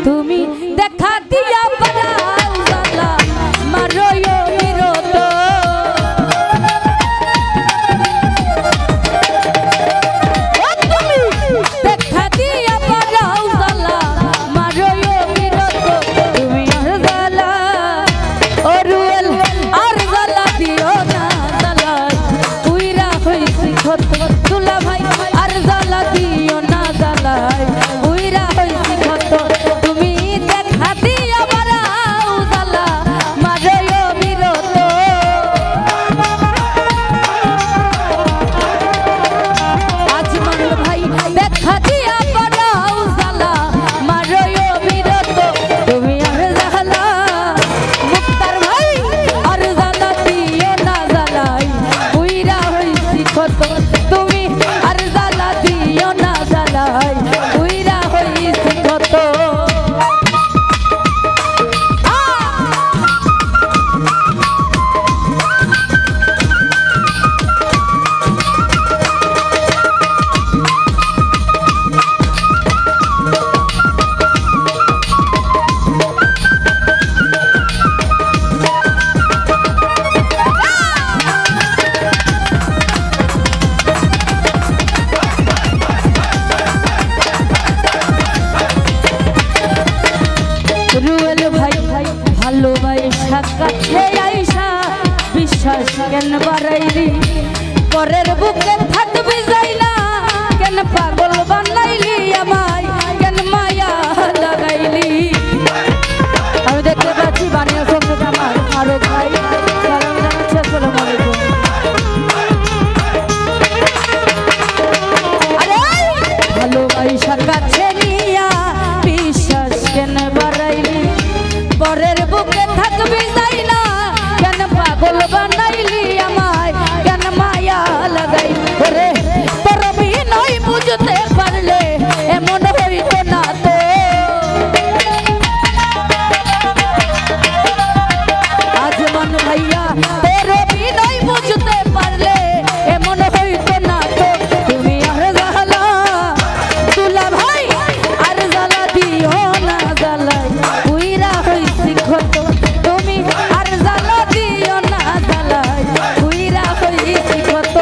তুমি দেখা দিয়া বাড়াও জ্বালা মারয় বিরত তুমি দেখা দিয়া বাড়াও জ্বালা মারয় বিরত তুমি আর জ্বালা অরুয়েল আর জ্বালা দিও না জ্বালা উইরা হইছি ক্ষত তুলা ভাই আর জ্বালা দিও না জ্বালা উইরা হইছি ক্ষত তুমি দেখা দিয়া বাড়াও জ্বালা মারয় বিরত আজমান ভাই দেখা দিয়া বাড়াও জ্বালা মারয় বিরত তুমি আর জ্বালা মুক্তার ভাই আর জ্বালা দিও না জ্বালাই উইরা হইছি ক্ষত তুমি আর জ্বালা দিও না জ্বালাই উইরা হইছি ক্ষত রুয়েল ভাই ভালোবাসা কাছে আইসা বিশ্বাস কেন বাড়াইলি পরের বুকে থাকবি যাই না কেন পাগল বানাইলি আমায় কেন মায়া লাগাইলি আমি দেখতে পাচ্ছি বানিয়া সঙ্গে আমার আরো ভাই সালাম জানাচ্ছি আসসালামু আলাইকুম ভালোবাসা কাছে নিয়া বিশ্বাস কেন বাড়াইলি পরের বুকে থাকবি যাই না কেন পাগল বানাইলি আমায় কেন মায়া লাগাই ওরে তোর বিনয় বুঝতে পারলে এমন হইতো না তো আজমান ভাইয়া তোর বিনয় বুঝতে পারলে এমন হইতো না তো তুমি আর জ্বালা তুলা ভাই আর জ্বালা দিও না জ্বালাই উইরা হইছি ক্ষত তুমি আর জ্বালা দিও না জ্বালাই উইরা হইছি ক্ষত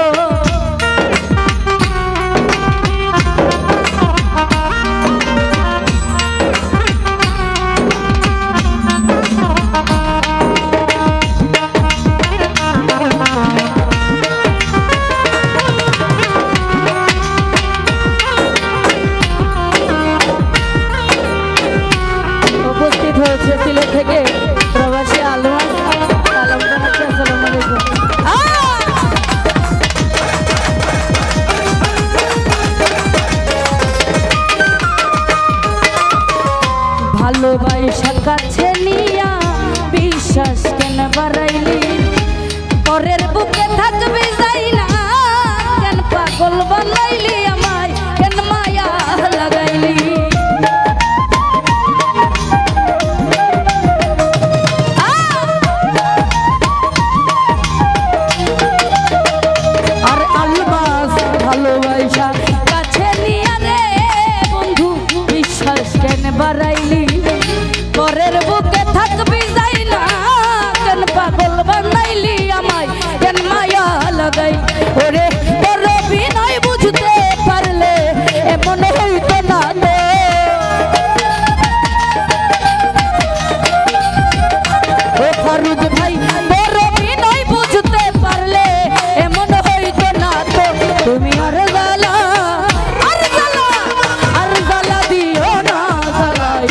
উপস্থিত হয়েছে সিলেট থেকে প্রবাসী আলমান সালাম জানাচ্ছি আসসালামু আলাইকুম ভালোবাসা কাছে নিয়া বিশ্বাস কেন বাড়াইলি পরের বুকে থাকবি যাই না কেন পাগল বানাইলি আমায় কেন মায়া লাগাইলি আর আলবাস ভালোবাসা কাছে নিয়া রে বন্ধু বিশ্বাস কেন বাড়াইলি পরের বুকে থাকবি যাই না কেন পাগল বানাইলি আমায় কেন মায়া লাগাই ওরে তোর বিনয় বুঝতে পারলে এমন হইতো না তো ও ফারুক ভাই তোর বিনয় বুঝতে পারলে এমন হইতো না তো তুমি আর জ্বালা দিও না জ্বালাই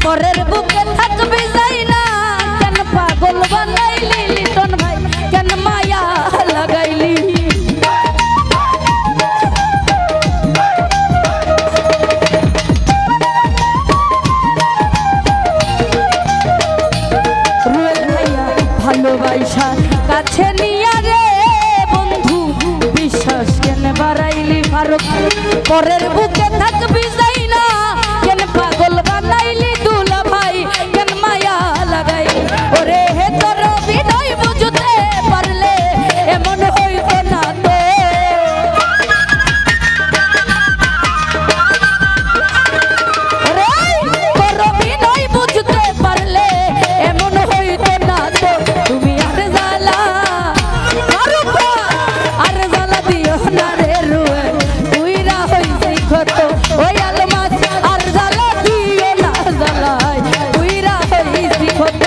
পরের বুকে থাকবি যাই না কেন পাগল বানাইলি লিটন ভাই কেন মায়া লাগাইলি রুয়েল ভাইয়া ভালোবাসা কাছে নিয়া রে বন্ধু বিশ্বাস কেন বাড়াইলি ফারুক পরের বুকে থাকবি যাই না কেন পাগল বানাইলি দুলা ভাই কেন মায়া লাগাই ওরে হে তোর বিনয় বুঝতে পারলে এমন হইতো না তো ওরে তোর বিনয় বুঝতে পারলে এমন হইতো না তো তুমি আর জ্বালা ফারুক আর জ্বালা দিও না রে রুয়ে তুইরা হইছি কত ওই আলমাস আর জ্বালা দিও না জ্বালাই তুইরা হইছি কত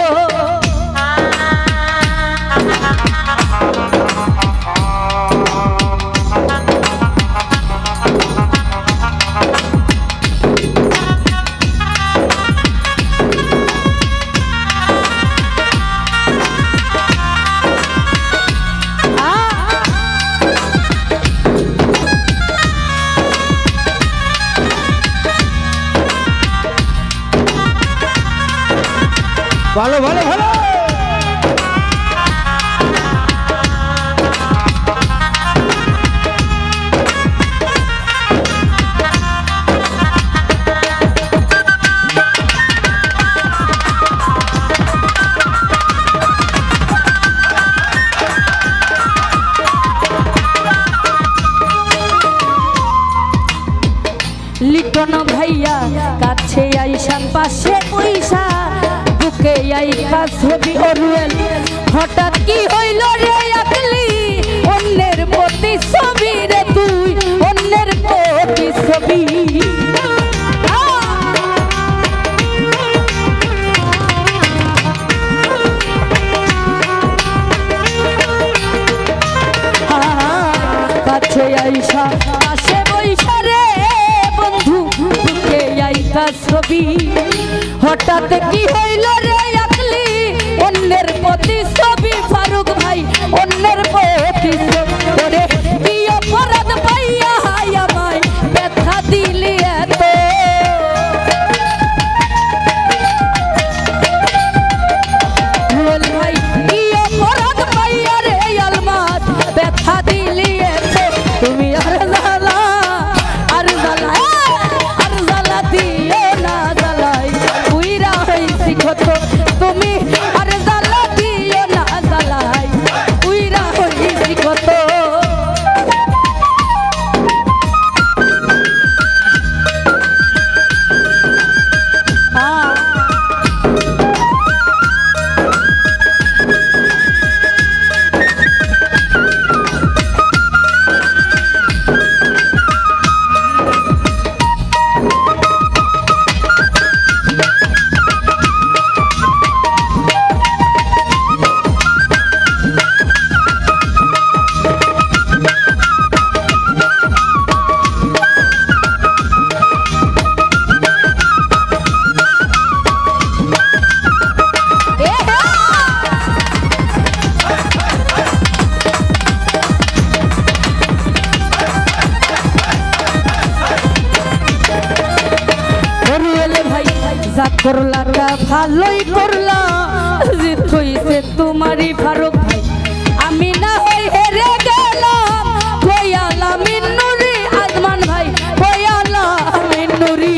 ভালো ভালো ভালো লিটন ভাইয়া কাছে আইসান পাশে পয়সা বুকে আইকা ছবি অরুয়েল হঠাৎ কি হইল রে আকলি অন্যের প্রতি ছবি রে তুই অন্যের প্রতি ছবি কাছে আইসা পাশে বইসা রে বন্ধু বুকে আইকা ছবি হঠাৎ কি হইল রে আকলি অন্যের প্রতি ছবি ফারুক ভাই অন্যের প্রতি ছবি কি অপরাধ পাইয়া হাই আমায় ব্যথা দিলি এত রুয়েল ভাই কি অপরাধ পাইয়া রে আলমাস ব্যথা দিলি এত তুমি আর জ্বালা আর জ্বালা আর জ্বালা দিও না জ্বালাই উইরা হইছি কত তুমি আর জ্বালা দিও না জ্বালাই উইরা হইছি কত যা করলা তা ভালোই করলা জিত হইছে তোমারই ফারুক ভাই আমি না হই হেরে গেলাম কইয়ালা মিন্নুরি আজমান ভাই কইয়ালা মিন্নুরি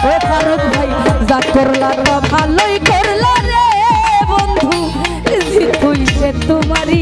ও ফারুক ভাই যা করলা তা ভালোই করলা রে বন্ধু জিত হইছে তোমারই